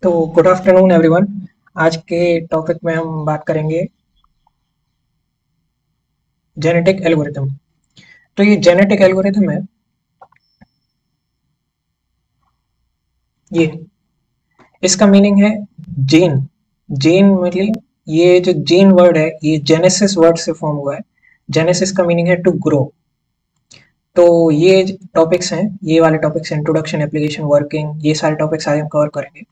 तो good afternoon everyone. आज के टॉपिक में हम बात करेंगे जेनेटिक एल्गोरिथम। तो ये जेनेटिक एल्गोरिथम है, ये इसका मीनिंग है जीन। जीन मतलब ये जो जीन वर्ड है ये जेनेसिस वर्ड से फॉर्म हुआ है। जेनेसिस का मीनिंग है टू ग्रो। तो ये टॉपिक्स हैं, ये वाले टॉपिक्स इंट्रोडक्शन, एप्लीकेशन, वर्किंग, ये सारे टॉपिक्स आज हम कवर करेंगे।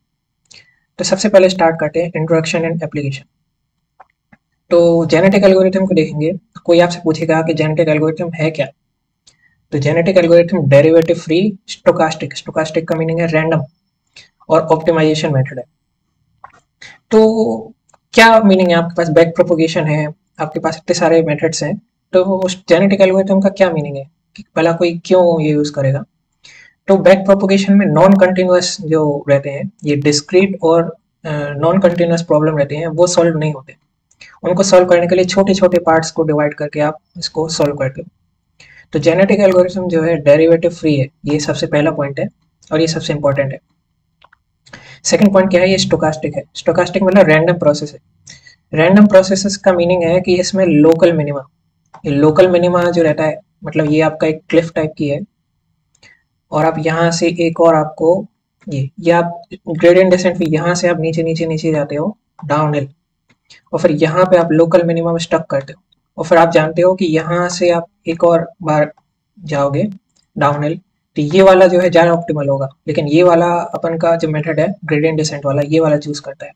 तो सबसे पहले स्टार्ट करते हैं इंट्रोडक्शन एंड एप्लीकेशन। तो जेनेटिक एल्गोरिथम को देखेंगे तो कोई आपसे पूछेगा कि जेनेटिक एल्गोरिथम है क्या। तो genetic algorithm derivative free, stochastic, stochastic का मीनिंग है रैंडम, और ऑप्टिमाइजेशन मेथड है। तो क्या मीनिंग है, आपके पास बैक प्रोपोगेशन है, आपके पास इतने सारे मेथड्स हैं, तो उस जेनेटिक एल्गोरिथम का क्या मीनिंग है कि भला कोई क्यों ये यूज करेगा। तो बैक प्रोपोगेशन में नॉन कंटिन्यूअस जो रहते हैं, ये डिस्क्रीट और नॉन कंटिन्यूअस प्रॉब्लम रहते हैं, वो सॉल्व नहीं होते। उनको सॉल्व करने के लिए छोटे छोटे पार्ट्स को डिवाइड करके आप इसको सॉल्व करते हो। तो जेनेटिक एल्गोरिथम जो है डेरिवेटिव फ्री है, ये सबसे पहला पॉइंट है और ये सबसे इंपॉर्टेंट है। सेकंड पॉइंट क्या है, ये स्टोकास्टिक है। स्टोकास्टिक मतलब रैंडम प्रोसेस है। रैंडम प्रोसेसेस का मीनिंग है कि इसमें लोकल मिनिमा, ये लोकल मिनिमा जो रहता है, मतलब ये आपका एक क्लिफ टाइप की है, और आप यहाँ से एक और आपको ये आप ग्रेडियंट डिसेंट भी, यहाँ से आप नीचे नीचे नीचे जाते हो डाउन हिल, और फिर यहाँ पे आप लोकल मिनिमम स्टक करते हो, और फिर आप जानते हो कि यहाँ से आप एक और बार जाओगे डाउन हिल, तो ये वाला जो है ज़्यादा ऑप्टिमल होगा, लेकिन ये वाला अपन का जो मेथड है ग्रेडियंट डिसेंट वाला, ये वाला चूज करता है।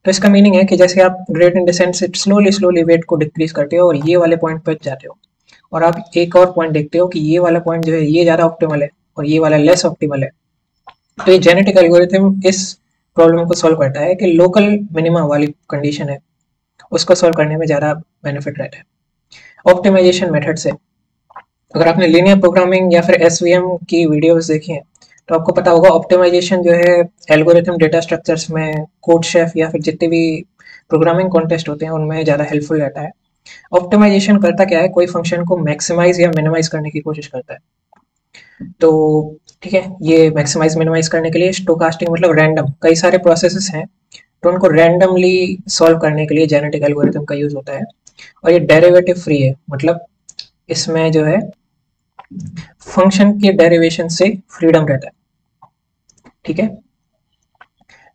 तो इसका मीनिंग है कि जैसे आप ग्रेडियंट डिसेंट से स्लोली स्लोली वेट को डिक्रीज करते हो और ये वाले पॉइंट पर जाते हो, और आप एक और पॉइंट देखते हो कि ये वाला पॉइंट जो है ये ज़्यादा ऑप्टिमल है और ये वाला लेस ऑप्टिमल है। तो ये जेनेटिक एल्गोरिथम इस प्रॉब्लम को सॉल्व करता है कि लोकल मिनिमम वाली कंडीशन है, उसको सॉल्व करने में ज़्यादा बेनिफिट रहता है। ऑप्टिमाइजेशन मेथड से, अगर आपने लीनियर प्रोग्रामिंग या फिर एसवीएम की वीडियोस देखी हैं तो आपको पता होगा ऑप्टिमाइजेशन जो है एल्गोरिथम डेटा स्ट्रक्चर्स में, कोड शेफ या फिर जितने भी प्रोग्रामिंग कॉन्टेस्ट होते हैं उनमें ज़्यादा हेल्पफुल रहता है। ऑप्टिमाइजेशन करता क्या है, कोई फंक्शन को मैक्सिमाइज या मिनिमाइज करने की कोशिश करता है। तो ठीक है, ये मैक्सिमाइज मिनिमाइज करने के लिए स्टोकास्टिक मतलब रैंडम, कई सारे प्रोसेसेस हैं तो उनको रैंडमली सॉल्व करने के लिए जेनेटिक एल्गोरिथम का यूज होता है। और ये डेरिवेटिव फ्री है, मतलब इसमें जो है फंक्शन के डेरिवेशन से फ्रीडम रहता है। ठीक है,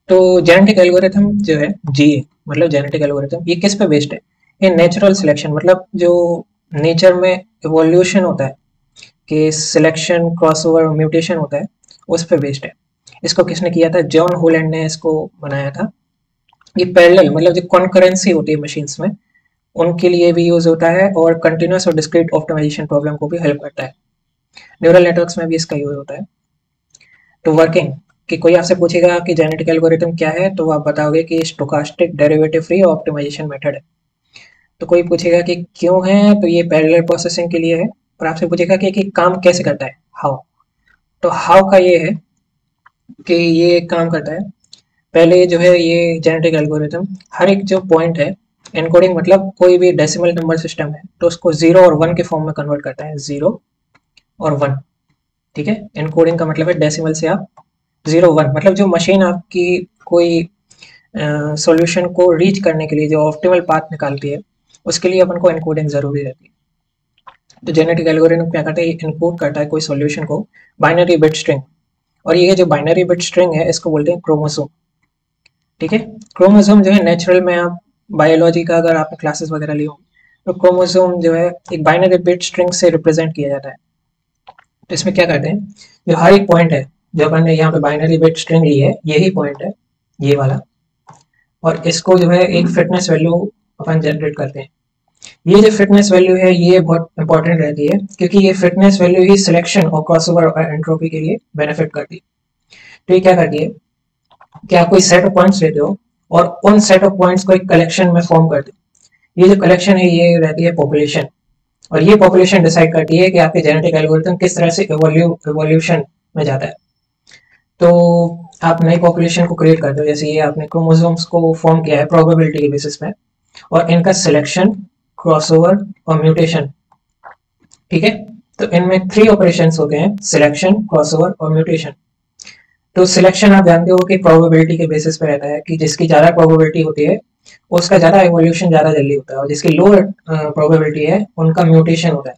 तो जेनेटिक एल्गोरिथम जो है जीए मतलब जेनेटिक एल्गोरिथम, ये किस पे बेस्ड है, ये नेचुरल सिलेक्शन, मतलब जो नेचर में इवोल्यूशन होता है कि सिलेक्शन, क्रॉसओवर, म्यूटेशन होता है, उस पे बेस्ड है। इसको किसने किया था, जॉन होलैंड ने इसको बनाया था। ये पैरेलल मतलब जो कॉन्करेंसी होती है मशीन्स में, उनके लिए भी यूज होता है, और कंटिन्यूस और डिस्क्रीट ऑप्टिमाइजेशन प्रॉब्लम को भी हेल्प करता है। न्यूरल नेटवर्क्स में भी इसका यूज होता है। तो वर्किंग, कि कोई आपसे पूछेगा कि जेनेटिक एल्गोरिथम क्या है तो आप बताओगे कि stochastic derivative free optimization method है। तो कोई पूछेगा कि क्यों है, तो ये पैरेलल प्रोसेसिंग के लिए है। और आपसे पूछेगा कि काम कैसे करता है, हाउ। तो हाउ का ये है कि ये काम करता है, पहले जो है ये जेनेटिक एल्गोरिथम हर एक जो पॉइंट है, एनकोडिंग मतलब कोई भी डेसिमल नंबर सिस्टम है तो उसको 0 और 1 के फॉर्म में कन्वर्ट करता है, 0 और 1। ठीक है, एनकोडिंग का मतलब है डेसिमल से आप 0 1, मतलब जो मशीन आपकी कोई सॉल्यूशन को रीच करने के लिए जो ऑप्टिमल पाथ निकालती है, उसके लिए अपन को एनकोडिंग जरूरी रहती है। तो जेनेटिक एल्गोरिथम क्या करता है, ये इनकोड करता है कोई सॉल्यूशन को बाइनरी बिट स्ट्रिंग, और ये जो बाइनरी बिट स्ट्रिंग है इसको बोलते हैं क्रोमोसोम। ठीक है, क्रोमोसोम जो है नेचुरल में, आप बायोलॉजी का अगर आपने क्लासेस वगैरह ली हो, तो क्रोमोसोम जो है एक बाइनरी बिट स्ट्रिंग से रिप्रेजेंट किया जाता है। तो इसमें क्या करते हैं, जो हर एक पॉइंट है, जो अपन ने यहाँ पे बाइनरी बिट स्ट्रिंग ली है, यही पॉइंट है ये वाला, और इसको जो है एक फिटनेस वैल्यू अपन जनरेट करते हैं। ये जो फिटनेस वैल्यू है ये बहुत इंपॉर्टेंट रहती है, क्योंकि ये फिटनेस वैल्यू ही सिलेक्शन और क्रॉसओवर और एंट्रोपी के लिए बेनिफिट करती है। तो ये क्या करती है कि आप कोई सेट ऑफ पॉइंट्स लेते हो और उन सेट ऑफ पॉइंट्स को एक कलेक्शन में फॉर्म करते हो। ये जो कलेक्शन है ये रहती है पॉपुलेशन, और ये पॉपुलेशन डिसाइड करती है कि आपके जेनेटिक एल्गोरिथम किस तरह से इवोल्यूशन में जाता है। तो आप नई पॉपुलेशन को क्रिएट करते हो, जैसे ये आपने क्रोमोसोम्स को फॉर्म किया है प्रोबेबिलिटी के बेसिस में, और इनका सिलेक्शन, क्रॉसओवर और म्यूटेशन। ठीक है, तो इनमें 3 ऑपरेशंस होते हैं, सिलेक्शन, क्रॉसओवर और म्यूटेशन। तो सिलेक्शन आप जानते हो कि प्रोबेबिलिटी के बेसिस पे रहता है कि जिसकी ज़्यादा प्रोबेबिलिटी होती है उसका ज़्यादा एवोल्यूशन ज़्यादा जल्दी होता है, और जिसकी लो प्रोबेबिलिटी है उनका म्यूटेशन होता है।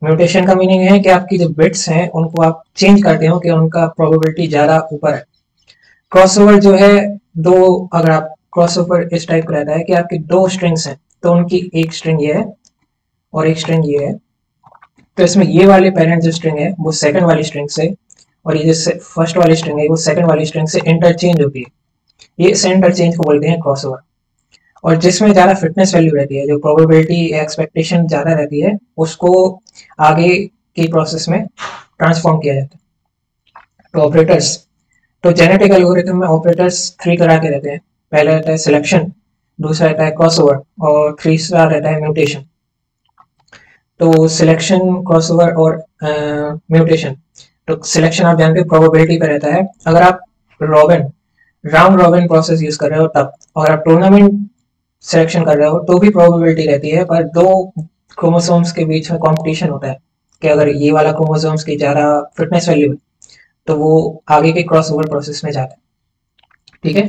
म्यूटेशन का मीनिंग है कि आपकी जो बिट्स हैं उनको आप चेंज करते हो कि उनका प्रोबेबिलिटी ज़्यादा ऊपर है। क्रॉसओवर जो है, दो, अगर आप क्रॉसओवर इस टाइप का रहता है कि आपकी दो स्ट्रिंग्स हैं तो उनकी एक स्ट्रिंग ये है और एक स्ट्रिंग ये है, तो इसमें ये वाले पेरेंट जो स्ट्रिंग है वो सेकंड वाली स्ट्रिंग से, और ये जो फर्स्ट वाली स्ट्रिंग है वो सेकंड वाली स्ट्रिंग से इंटरचेंज होती है। ये इस इंटरचेंज को बोलते हैं क्रॉसओवर। और जिसमें ज़्यादा फिटनेस वैल्यू रहती है, जो प्रोबेबिलिटी एक्सपेक्टेशन ज़्यादा रहती है, उसको आगे की प्रोसेस में ट्रांसफॉर्म किया जाता है। तो ऑपरेटर्स, तो जेनेटिक एल्गोरिथम में ऑपरेटर्स 3 तरह के रहते हैं। पहला रहता है सिलेक्शन, दूसरा रहता है क्रॉसओवर और तीसरा रहता है म्यूटेशन। तो सिलेक्शन, क्रॉसओवर और म्यूटेशन। तो सिलेक्शन आप जानते हो प्रोबेबिलिटी पे रहता है। अगर आप राउंड रॉबिन प्रोसेस यूज कर रहे हो तब, और आप टूर्नामेंट सिलेक्शन कर रहे हो तो भी प्रोबेबिलिटी रहती है, पर दो क्रोमोसोम्स के बीच में कंपटीशन होता है कि अगर ये वाला क्रोमोसोम्स की ज़्यादा फिटनेस वैल्यू है तो वो आगे के क्रॉसओवर प्रोसेस में जाता है। ठीक है,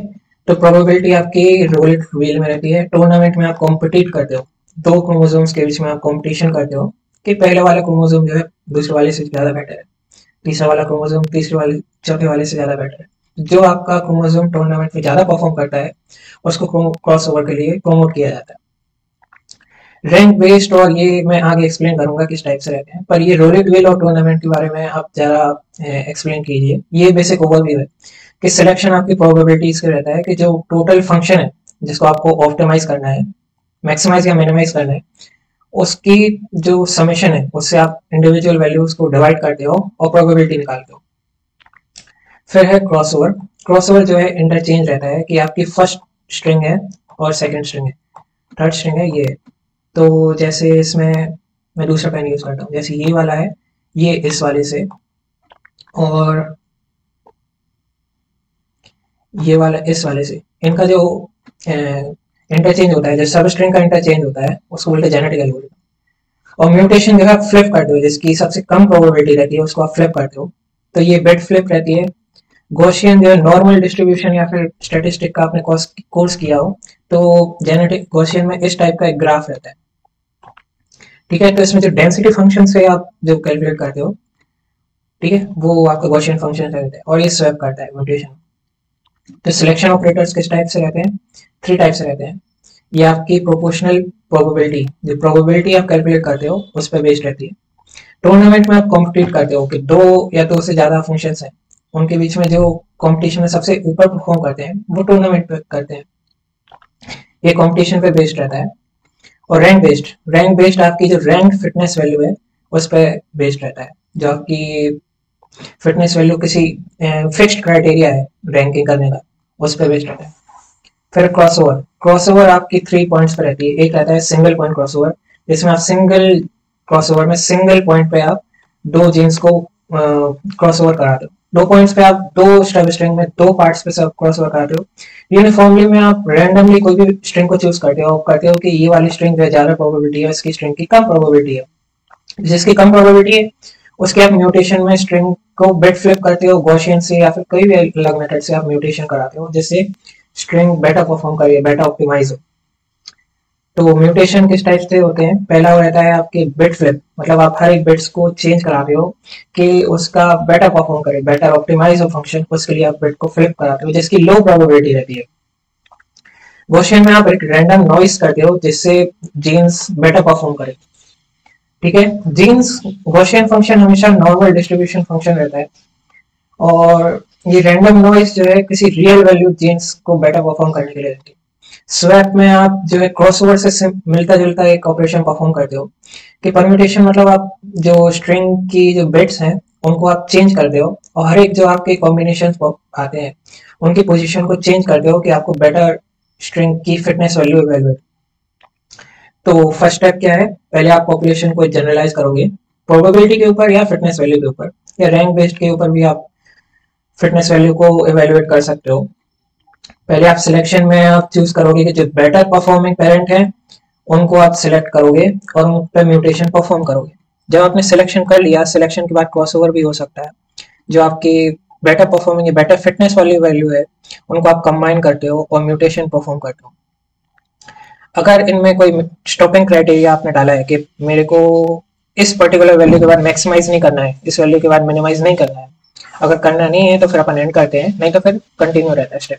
तो प्रोबेबिलिटी आपकी रोलेट व्हील में रहती है। टूर्नामेंट में आप कॉम्पिटिट करते हो, दो क्रोमोसोम्स के बीच में आप कॉम्पिटिशन करते हो कि पहले वाला क्रोमोसोम जो है दूसरे वाले से ज़्यादा बेटर है, तीसरा वाला क्रोमोसोम तीसरे वाले चौथे वाले से ज़्यादा बेटर है। जो आपका क्रोमोसोम टूर्नामेंट में ज़्यादा परफॉर्म करता है उसको क्रॉस ओवर के लिए प्रमोट किया जाता है। रैंक बेस्ड, और ये मैं आगे एक्सप्लेन करूंगा किस टाइप से रहते हैं, पर ये रोलेट व्हील और टूर्नामेंट के बारे में आप ज़रा एक्सप्लेन कीजिए। ये बेसिक ओवरव्यू है कि सिलेक्शन आपकी प्रोबेबिलिटीज के रहता है कि जो टोटल फंक्शन है जिसको आपको ऑप्टिमाइज करना है, मैक्सिमाइज या मिनिमाइज करना है, उसकी जो समेशन है उससे आप इंडिविजुअल वैल्यूज को डिवाइड करते हो और प्रोबेबिलिटी निकालते हो। फिर है क्रॉसओवर। क्रॉसओवर जो है इंटरचेंज रहता है कि आपकी फर्स्ट स्ट्रिंग है और सेकंड स्ट्रिंग है, थर्ड स्ट्रिंग है ये। तो जैसे इसमें मैं दूसरा पेन यूज करता हूँ, जैसे ये वाला है, ये इस वाले से, और ये वाला इस वाले से, इनका जो इंटरचेंज होता है, जो सब स्ट्रिंग का इंटरचेंज होता है उसको बोलते हैं जेनेटिक एल्गोरिथम। और म्यूटेशन जो है आप फ्लिप करते हो, जिसकी सबसे कम प्रोबेबिलिटी रहती है उसको आप फ्लिप करते हो, तो ये बिट फ्लिप रहती है। गॉसियन जो है नॉर्मल डिस्ट्रीब्यूशन या फिर स्टैटिस्टिक का आपने कोर्स किया हो तो जेनेटिक गॉसियन में इस टाइप का एक ग्राफ रहता है। ठीक है, तो इसमें जो डेंसिटी फंक्शन से आप जो कैलकुलेट करते हो, ठीक है, वो आपका गॉसियन फंक्शन रहता है और ये स्वैप करता है म्यूटेशन। तो सिलेक्शन ऑपरेटर्स किस टाइप से रहते हैं? 3 टाइप से रहते हैं। ये आपकी प्रोपोर्शनल प्रोबेबिलिटी, जो प्रोबेबिलिटी आप कैलकुलेट करते हो उस पर बेस्ड रहती है। टूर्नामेंट में आप कॉम्पिटिट करते हो कि दो या दो से ज्यादा फंक्शंस हैं, उनके बीच में जो कंपटीशन में सबसे ऊपर परफॉर्म करते हैं वो टूर्नामेंट पे करते हैं। ये कंपटीशन पे बेस्ड रहता है। और रैंक बेस्ड आपकी जो रैंक फिटनेस वैल्यू है उस पर बेस्ड रहता है, जो आपकी फिटनेस वैल्यू किसी फिक्स्ड क्राइटेरिया है रैंकिंग करने का, उस पर बेस्ड रहता है। फिर क्रॉसओवर आपकी 3 पॉइंट्स पे रहती है। एक रहता है सिंगल पॉइंट क्रॉसओवर, जिसमें आप सिंगल क्रॉसओवर में सिंगल पॉइंट पे आप दो जीन्स को क्रॉसओवर कराते हो। 2 पॉइंट्स पे आप दो स्टब स्ट्रिंग में 2 पार्ट्स पे सब क्रॉसओवर कराते हो। यूनिफॉर्मली में आप रैंडमली कोई भी स्ट्रिंग को चूज करते हो कि ये वाली स्ट्रिंग जो ज्यादा प्रोबेबिलिटी है, इसकी स्ट्रिंग की कम प्रोबेबिलिटी है। जिसकी कम प्रोबेबिलिटी है उसके आप म्यूटेशन में स्ट्रिंग को बिट फ्लिप करते हो गॉसियन से या फिर कोई भी अलग मेथड से आप म्यूटेशन कराते हो जिससे स्ट्रिंग बेटर परफॉर्म करे, बेटर ऑप्टिमाइज हो। तो म्यूटेशन किस टाइप से होते हैं? पहला रहता है आपके बिट फ्लिप, मतलब आप हर एक बिट्स को चेंज कराते हो कि उसका बेटर परफॉर्म करे, बेटर ऑप्टिमाइज हो फंक्शन, उसके लिए आप बिट को फ्लिप कराते हो जिसकी लो प्रोबेबिलिटी रहती है। गॉसियन में आप एक रैंडम नॉइस करते हो जिससे जीन्स बेटर परफॉर्म करे। ठीक है, जीन्स गॉसियन फंक्शन हमेशा नॉर्मल डिस्ट्रीब्यूशन फंक्शन रहता है, और ये रैंडम नॉइस जो है किसी रियल वैल्यू जीन्स को बेटर परफॉर्म करने के लिए रहती है। स्वैप में आप जो है क्रॉसओवर से मिलता जुलता एक ऑपरेशन परफॉर्म करते हो कि परम्यूटेशन, मतलब आप जो स्ट्रिंग की जो बिट्स हैं उनको आप चेंज करते हो और हर एक जो आपके कॉम्बिनेशन आते हैं उनकी पोजीशन को चेंज करते हो कि आपको बेटर स्ट्रिंग की फिटनेस वैल्यू इवैल्यूएट। तो फर्स्ट स्टेप क्या है? पहले आप पॉपुलेशन को जनरलाइज करोगे प्रोबेबिलिटी के ऊपर या फिटनेस वैल्यू के ऊपर, या रैंक बेस्ड के ऊपर भी आप फिटनेस वैल्यू को इवैल्यूएट कर सकते हो। पहले आप सिलेक्शन में आप चूज करोगे कि जो बेटर परफॉर्मिंग पेरेंट है उनको आप सिलेक्ट करोगे और उन पर म्यूटेशन परफॉर्म करोगे। जब आपने सिलेक्शन कर लिया, सिलेक्शन के बाद क्रॉसओवर भी हो सकता है। जो आपके बेटर परफॉर्मिंग या बेटर फिटनेस वाली वैल्यू है, उनको आप कंबाइन करते हो और म्यूटेशन परफॉर्म करते हो। अगर इनमें कोई स्टॉपिंग क्राइटेरिया आपने डाला है कि मेरे को इस पर्टिकुलर वैल्यू के बाद मैक्सिमाइज नहीं करना है, इस वैल्यू के बाद मिनिमाइज नहीं करना है, अगर करना नहीं है तो फिर अपन एंड करते हैं, नहीं तो फिर कंटिन्यू रहता है स्टेप।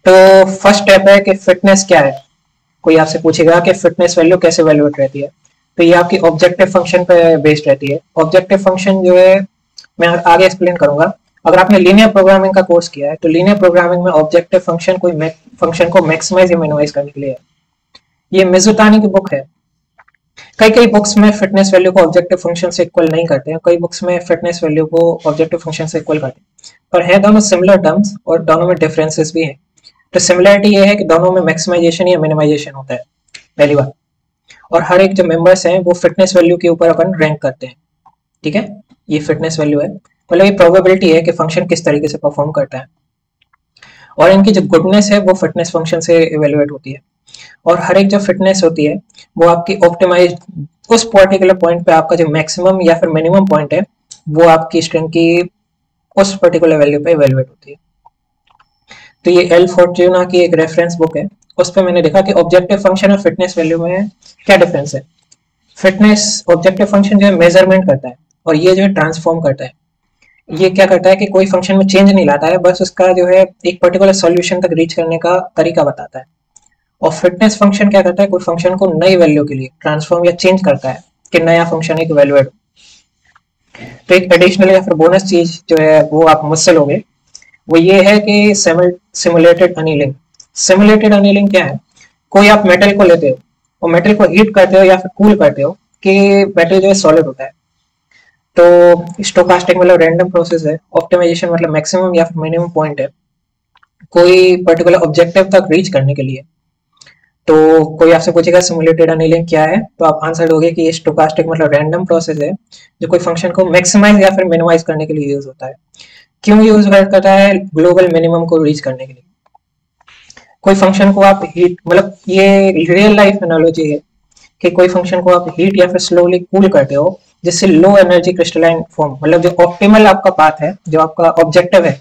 तो फर्स्ट स्टेप है कि फिटनेस क्या है। कोई आपसे पूछेगा कि फिटनेस वैल्यू कैसे वैल्यूएट रहती है, तो ये आपकी ऑब्जेक्टिव फंक्शन पे बेस्ड रहती है। ऑब्जेक्टिव फंक्शन जो है मैं आगे एक्सप्लेन करूंगा। अगर आपने लीनियर प्रोग्रामिंग का कोर्स किया है तो लीनियर प्रोग्रामिंग में ऑब्जेक्टिव फंक्शन कोई फंक्शन को मैक्सिमाइज या मिनिमाइज करने के लिए है। ये मिजुतानी की बुक है। कई कई बुक्स में फिटनेस वैल्यू को ऑब्जेक्टिव फंक्शन से इक्वल नहीं करते हैं, कई बुक्स में फिटनेस वैल्यू को ऑब्जेक्टिव फंक्शन से इक्वल करते हैं, पर है दोनों सिमिलर टर्म्स और दोनों में डिफरेंसेस भी हैं। तो सिमिलरिटी ये है कि दोनों में मैक्सिमाइजेशन या मिनिमाइजेशन होता है, पहली बात। और हर एक जो मेंबर्स हैं वो फिटनेस वैल्यू के ऊपर अपन रैंक करते हैं, ठीक है। ये फिटनेस वैल्यू है, मतलब ये प्रोबेबिलिटी है कि फंक्शन किस तरीके से परफॉर्म करता है, और इनकी जो गुडनेस है वो फिटनेस फंक्शन से इवेल्युएट होती है। और हर एक जो फिटनेस होती है वो आपकी ऑप्टिमाइज उस पर्टिकुलर पॉइंट पे आपका जो मैक्सिमम या फिर मिनिमम पॉइंट है वो आपकी स्ट्रेंथ की उस पर्टिकुलर वैल्यू पे इवेल्युएट होती है। तो ये एल फॉर्च्यूना की एक रेफरेंस बुक है, उस पर मैंने देखा कि ऑब्जेक्टिव फंक्शन और फिटनेस वैल्यू में क्या डिफरेंस है। फिटनेस ऑब्जेक्टिव फंक्शन जो है मेजरमेंट करता है और ये जो है ट्रांसफॉर्म करता है। ये क्या करता है कि कोई फंक्शन में चेंज नहीं लाता है, बस उसका जो है एक पर्टिकुलर सॉल्यूशन तक रीच करने का तरीका बताता है। और फिटनेस फंक्शन क्या करता है, कोई फंक्शन को नई वैल्यू के लिए ट्रांसफॉर्म या चेंज करता है कि नया फंक्शन एक वैल्यू है। तो एक एडिशनल या फिर बोनस चीज जो है वो आप मुझसे लोगे, वो ये है कि सिमुलेटेड अनिलिंग। सिमुलेटेड अनिलिंग क्या है, कोई आप मेटल को लेते हो और मेटल को हीट करते हो या फिर कूल करते हो कि मेटल जो है सॉलिड होता है। तो स्टोकास्टिक मतलब रैंडम प्रोसेस है, ऑप्टिमाइजेशन मतलब मैक्सिमम या फिर मिनिमम पॉइंट है कोई पर्टिकुलर ऑब्जेक्टिव तक रीच करने के लिए। तो कोई आपसे पूछेगा सिमुलेटेड अनिलिंग क्या है, तो आप आंसर दोगे कि ये स्टोकास्टिक मतलब रैंडम प्रोसेस है जो कोई फंक्शन को मैक्सिमाइज या फिर मिनिमाइज करने के लिए यूज होता है। क्यों यूज करता है, ग्लोबल मिनिमम को रीच करने के लिए। कोई फंक्शन को आप हीट, मतलब ये रियल लाइफ एनालॉजी है कि कोई फंक्शन को आप हीट या फिर स्लोली कूल करते हो जिससे लो एनर्जी क्रिस्टलाइन फॉर्म, मतलब जो ऑप्टिमल आपका पाथ है, जो आपका ऑब्जेक्टिव है,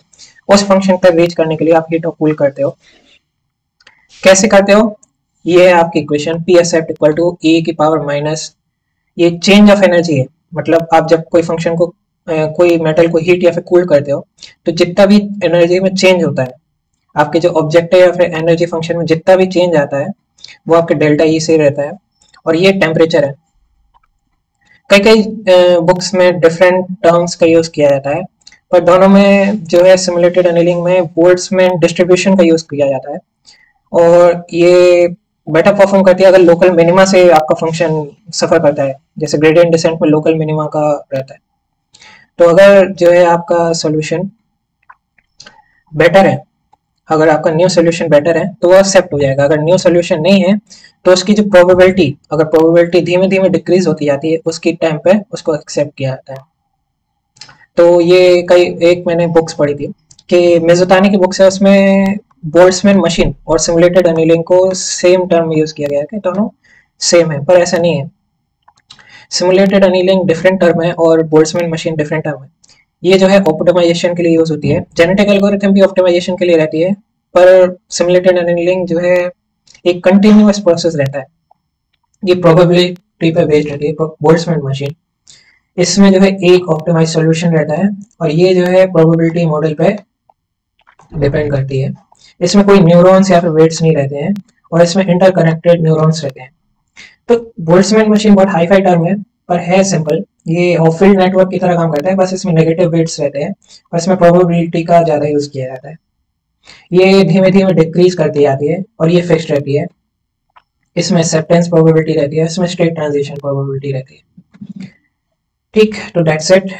उस फंक्शन तक रीच करने के लिए आप हीट और कूल करते हो। कैसे करते हो, ये है आपकी equation P S F equal to A की पावर माइनस, ये चेंज ऑफ एनर्जी है। मतलब आप जब कोई फंक्शन को कोई मेटल को हीट या फिर कूल करते हो तो जितना भी एनर्जी में चेंज होता है, आपके जो ऑब्जेक्टिव या फिर एनर्जी फंक्शन में जितना भी चेंज आता है वो आपके डेल्टा ई से रहता है, और ये टेम्परेचर है। कई कई बुक्स में डिफरेंट टर्म्स का यूज किया जाता है, पर दोनों में जो है सिमुलेटेड एनीलिंग में बोल्ट्जमैन डिस्ट्रीब्यूशन का यूज किया जाता है, और ये बेटर परफॉर्म करती है अगर लोकल मिनिमा से आपका फंक्शन सफर करता है, जैसे ग्रेडियंट डिसेंट में लोकल मिनिमा का रहता है। तो अगर जो है आपका सोल्यूशन बेटर है, अगर आपका न्यू सोल्यूशन बेटर है तो वो एक्सेप्ट हो जाएगा। अगर न्यू सोल्यूशन नहीं है तो उसकी जो प्रोबेबिलिटी, अगर प्रोबेबिलिटी धीमे धीमे डिक्रीज होती जाती है उसकी टाइम पे उसको एक्सेप्ट किया जाता है। तो ये कई एक मैंने बुक्स पढ़ी थी कि मेजोतानी की बुक्स है, उसमें बोल्ट्जमैन मशीन और सिमुलेटेड अनिलिंग को सेम टर्म यूज किया गया है कि दोनों सेम है, पर ऐसा नहीं है। सिमुलेटेड अनिलिंग डिफरेंट टर्म है और बोल्ट्जमैन मशीन डिफरेंट टर्म है। ये जो है ऑप्टिमाइजेशन के लिए यूज होती है, जेनेटिक एल्गोरिथम भी ऑप्टिमाइजेशन के लिए रहती है, पर सिमुलेटेड अनिलिंग जो है एक कंटिन्यूअस प्रोसेस रहता है, ये प्रोबेबिलिटी पे बेस्ड रहती है। बोल्ट्जमैन मशीन, इसमें जो है एक ऑप्टिमाइज सॉल्यूशन रहता है और ये जो है प्रोबेबिलिटी मॉडल पे डिपेंड करती है। इसमें कोई न्यूरॉन्स या फिर वेट्स नहीं रहते हैं और इसमें इंटरकनेक्टेड न्यूरॉन्स रहते हैं। तो बोल्ट्जमैन मशीन बहुत हाई फाई टर्म है पर है सिंपल, ये ऑफ फील्ड नेटवर्क की तरह काम करता है, बस इसमें नेगेटिव वेट्स रहते हैं और इसमें प्रोबेबिलिटी का ज़्यादा यूज किया जाता है। ये धीमे धीमे डिक्रीज करती जाती है और ये फिक्स्ड रहती है। इसमें एक्सेप्टेंस प्रोबेबिलिटी रहती है, इसमें स्टेट ट्रांजिशन प्रोबेबिलिटी रहती है। ठीक, तो दैट्स इट।